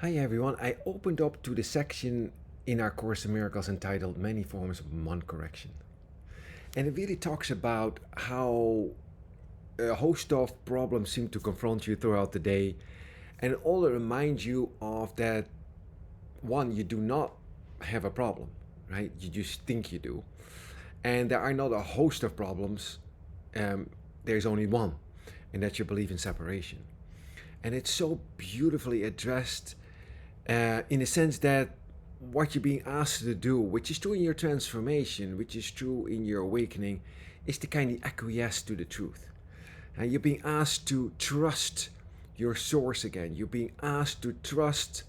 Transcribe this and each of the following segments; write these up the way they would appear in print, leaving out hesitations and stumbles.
Hi everyone, I opened up to the section in our Course in Miracles entitled Many Forms of Man Correction. And it really talks about how a host of problems seem to confront you throughout the day. And it all reminds you of that one, you do not have a problem, right? You just think you do. And there are not a host of problems, there's only one, and that's your belief in separation. And it's so beautifully addressed in the sense that what you're being asked to do, which is true in your transformation, which is true in your awakening, is to kind of acquiesce to the truth. And you're being asked to trust your source again. You're being asked to trust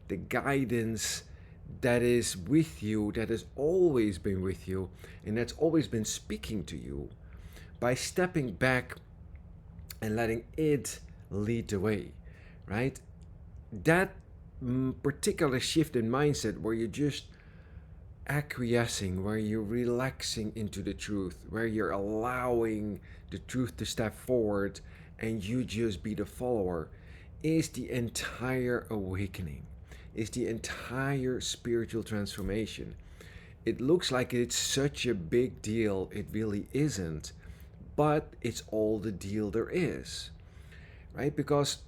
the guidance that is with you, that has always been with you, and that's always been speaking to you by stepping back and letting it lead the way, right? That particular shift in mindset where you're just acquiescing, where you're relaxing into the truth, where you're allowing the truth to step forward and you just be the follower, is the entire awakening, is the entire spiritual transformation. It looks like it's such a big deal, it really isn't, but it's all the deal there is, right? Because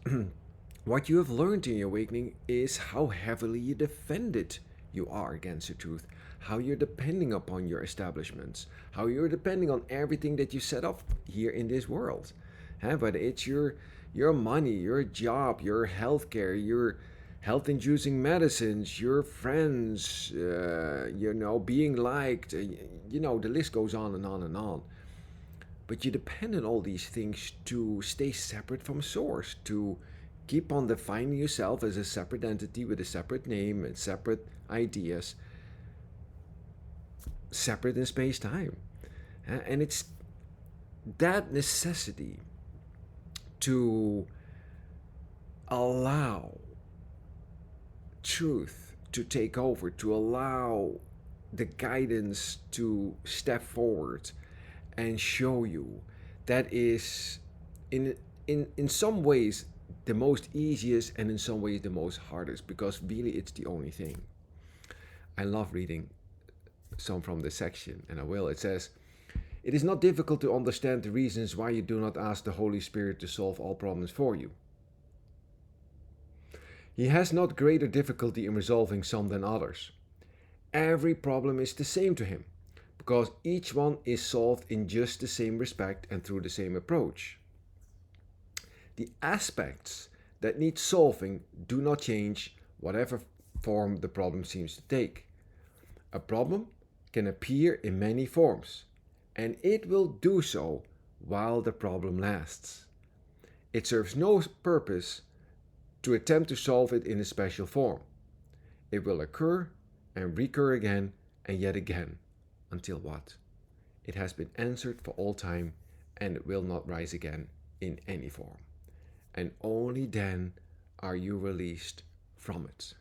what you have learned in your awakening is how heavily you defended you are against the truth, how you're depending upon your establishments, how you're depending on everything that you set up here in this world. Whether it's your money, your job, your healthcare, your health-inducing medicines, your friends, being liked, the list goes on and on and on. But you depend on all these things to stay separate from source, to keep on defining yourself as a separate entity with a separate name and separate ideas, separate in space time. And it's that necessity to allow truth to take over, to allow the guidance to step forward and show you, that is in some ways the most easiest, and in some ways the most hardest, because really it's the only thing. I love reading some from this section, and I will. It says, it is not difficult to understand the reasons why you do not ask the Holy Spirit to solve all problems for you. He has not greater difficulty in resolving some than others. Every problem is the same to him, because each one is solved in just the same respect and through the same approach. The aspects that need solving do not change whatever form the problem seems to take. A problem can appear in many forms, and it will do so while the problem lasts. It serves no purpose to attempt to solve it in a special form. It will occur and recur again and yet again, until what? It has been answered for all time, and it will not rise again in any form. And only then are you released from it.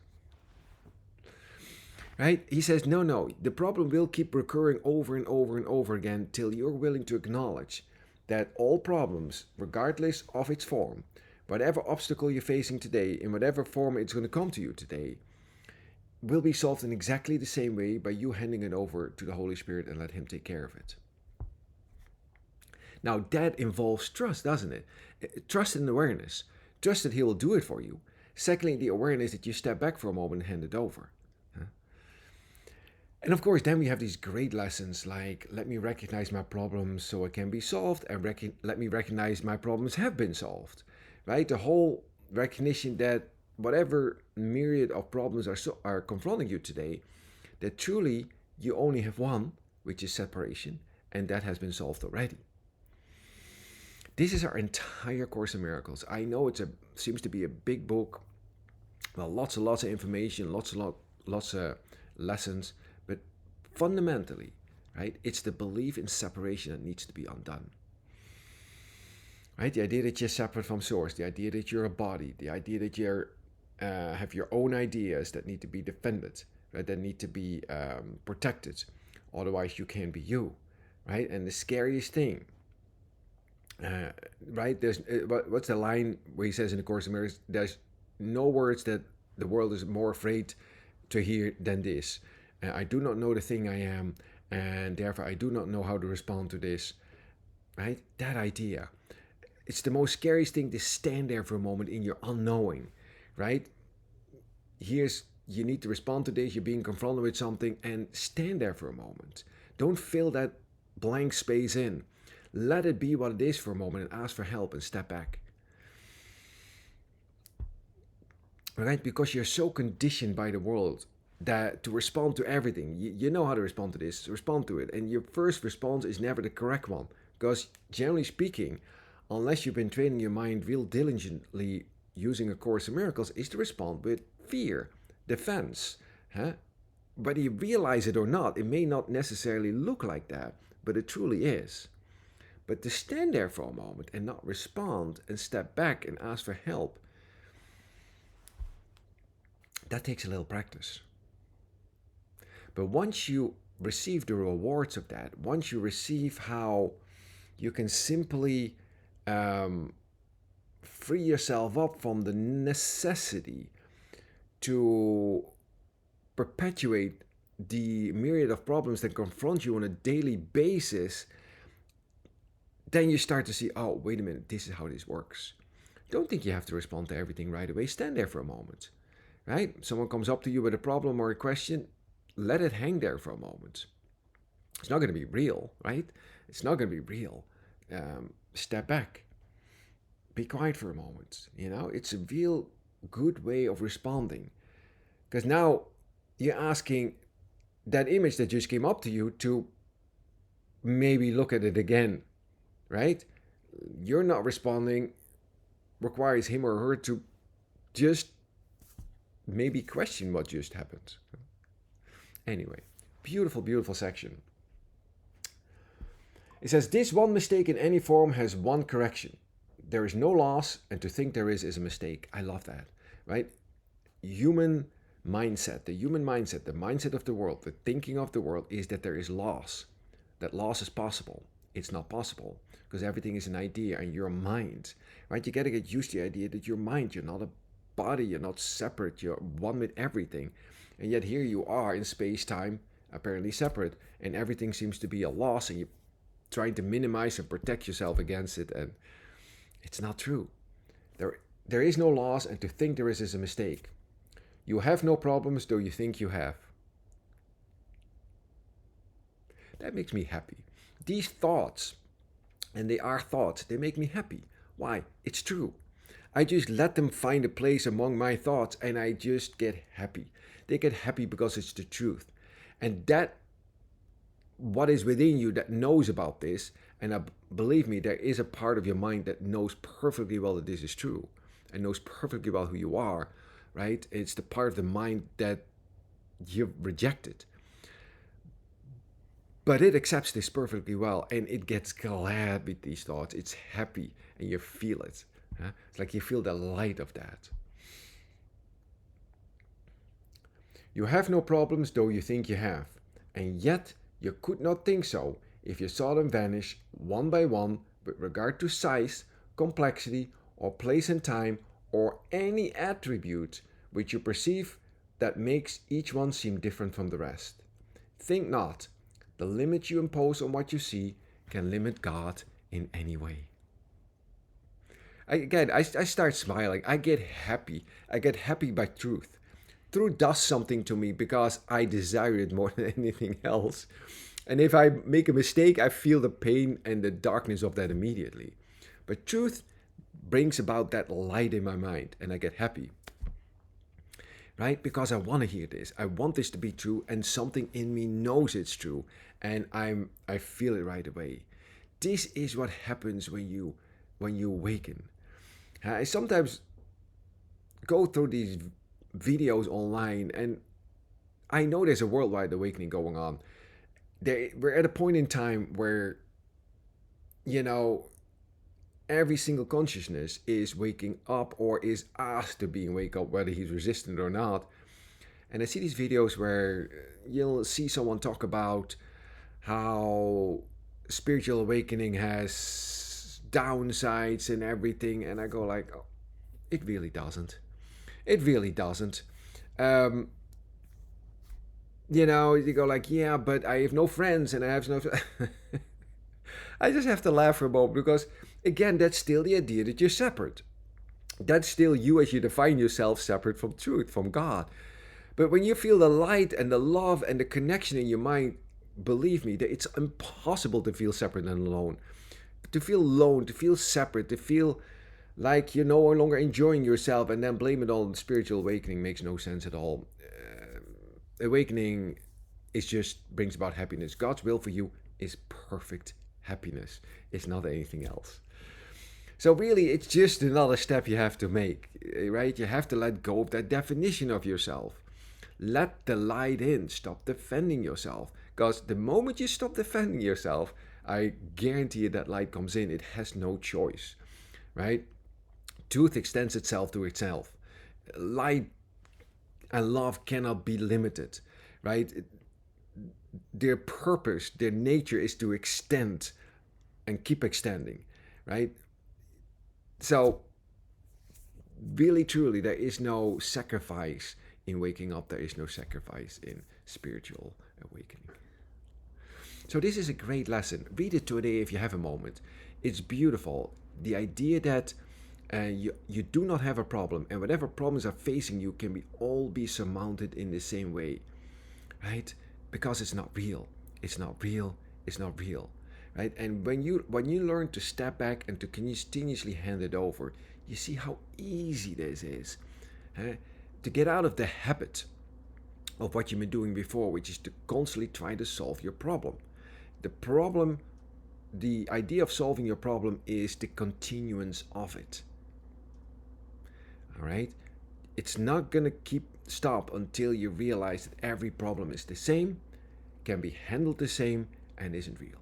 Right? He says, no, the problem will keep recurring over and over and over again till you're willing to acknowledge that all problems, regardless of its form, whatever obstacle you're facing today, in whatever form it's going to come to you today, will be solved in exactly the same way by you handing it over to the Holy Spirit and let Him take care of it. Now, that involves trust, doesn't it? Trust and awareness. Trust that He will do it for you. Secondly, the awareness that you step back for a moment and hand it over. And of course, then we have these great lessons like, let me recognize my problems so it can be solved, and let me recognize my problems have been solved. Right? The whole recognition that whatever myriad of problems are confronting you today, that truly you only have one, which is separation, and that has been solved already. This is our entire Course in Miracles. I know it seems to be a big book, well, lots and lots of information, lots of lessons, but fundamentally, right, it's the belief in separation that needs to be undone. Right, the idea that you're separate from source, the idea that you're a body, the idea that you have your own ideas that need to be defended, right, that need to be protected, otherwise you can't be you, right? And the scariest thing, right? There's what's the line where he says in the Course in Miracles? There's no words that the world is more afraid to hear than this. I do not know the thing I am, and therefore I do not know how to respond to this. Right? That idea. It's the most scariest thing to stand there for a moment in your unknowing, right? Here's you need to respond to this, you're being confronted with something, and stand there for a moment. Don't fill that blank space in. Let it be what it is for a moment and ask for help and step back. Right? Because you're so conditioned by the world that to respond to everything, you know how to respond to this, respond to it. And your first response is never the correct one. Because generally speaking, unless you've been training your mind real diligently using A Course in Miracles, is to respond with fear, defense. Huh? Whether you realize it or not, it may not necessarily look like that, but it truly is. But to stand there for a moment and not respond and step back and ask for help, that takes a little practice. But once you receive the rewards of that, once you receive how you can simply free yourself up from the necessity to perpetuate the myriad of problems that confront you on a daily basis, then you start to see, oh, wait a minute, this is how this works. Don't think you have to respond to everything right away. Stand there for a moment, right? Someone comes up to you with a problem or a question, let it hang there for a moment. It's not going to be real, right? It's not going to be real. Step back. Be quiet for a moment. It's a real good way of responding. Because now you're asking that image that just came up to you to maybe look at it again, right? You're not responding requires him or her to just maybe question what just happened. Anyway, beautiful, beautiful section. It says, this one mistake in any form has one correction. There is no loss, and to think there is a mistake. I love that, right? Human mindset, the mindset of the world, the thinking of the world is that there is loss, that loss is possible. It's not possible because everything is an idea and your mind, right? You got to get used to the idea that your mind, you're not a body, you're not separate, you're one with everything. And yet here you are in space-time, apparently separate, and everything seems to be a loss, and you're trying to minimize and protect yourself against it, and it's not true. There is no loss, and to think there is a mistake. You have no problems, though you think you have. That makes me happy. These thoughts, and they are thoughts, they make me happy. Why? It's true. I just let them find a place among my thoughts, and I just get happy. They get happy because it's the truth. And that, what is within you that knows about this, and believe me, there is a part of your mind that knows perfectly well that this is true, and knows perfectly well who you are, right? It's the part of the mind that you've rejected. But it accepts this perfectly well, and it gets glad with these thoughts. It's happy, and you feel it. Huh? It's like you feel the light of that. You have no problems, though you think you have, and yet you could not think so if you saw them vanish one by one with regard to size, complexity, or place and time, or any attribute which you perceive that makes each one seem different from the rest. Think not, the limit you impose on what you see can limit God in any way. I start smiling. I get happy. I get happy by truth. Truth does something to me because I desire it more than anything else. And if I make a mistake, I feel the pain and the darkness of that immediately. But truth brings about that light in my mind, and I get happy. Right? Because I want to hear this. I want this to be true, and something in me knows it's true, and I feel it right away. This is what happens when you awaken. I sometimes go through these videos online, and I know there's a worldwide awakening going on. We're at a point in time where, every single consciousness is waking up or is asked to be wake up, whether he's resistant or not. And I see these videos where you'll see someone talk about how spiritual awakening has downsides and everything, and I go like, oh, it really doesn't. It really doesn't. Um, you go like, yeah, but I have no friends and I have no. I just have to laugh for a moment because, again, that's still the idea that you're separate. That's still you as you define yourself separate from truth, from God. But when you feel the light and the love and the connection in your mind, believe me, that it's impossible to feel separate and alone. To feel alone, to feel separate, to feel like you're no longer enjoying yourself and then blame it all on spiritual awakening makes no sense at all. Awakening is just brings about happiness. God's will for you is perfect happiness. It's not anything else. So really, it's just another step you have to make, right? You have to let go of that definition of yourself. Let the light in. Stop defending yourself. Because the moment you stop defending yourself, I guarantee you that light comes in. It has no choice, right? Truth extends itself to itself. Light and love cannot be limited, right? Their purpose, their nature is to extend and keep extending, right? So, really, truly, there is no sacrifice in waking up, there is no sacrifice in spiritual awakening. So, this is a great lesson. Read it today if you have a moment. It's beautiful. The idea that you do not have a problem, and whatever problems are facing you can be surmounted in the same way, right? Because it's not real. It's not real. It's not real, right? And when you learn to step back and to continuously hand it over, you see how easy this is, huh? To get out of the habit of what you've been doing before, which is to constantly try to solve your problem. The problem, the idea of solving your problem is the continuance of it. All right? It's not going to stop until you realize that every problem is the same, can be handled the same, and isn't real.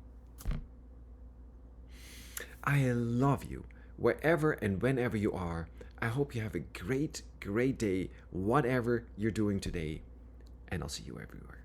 I love you wherever and whenever you are. I hope you have a great, great day, whatever you're doing today, and I'll see you everywhere.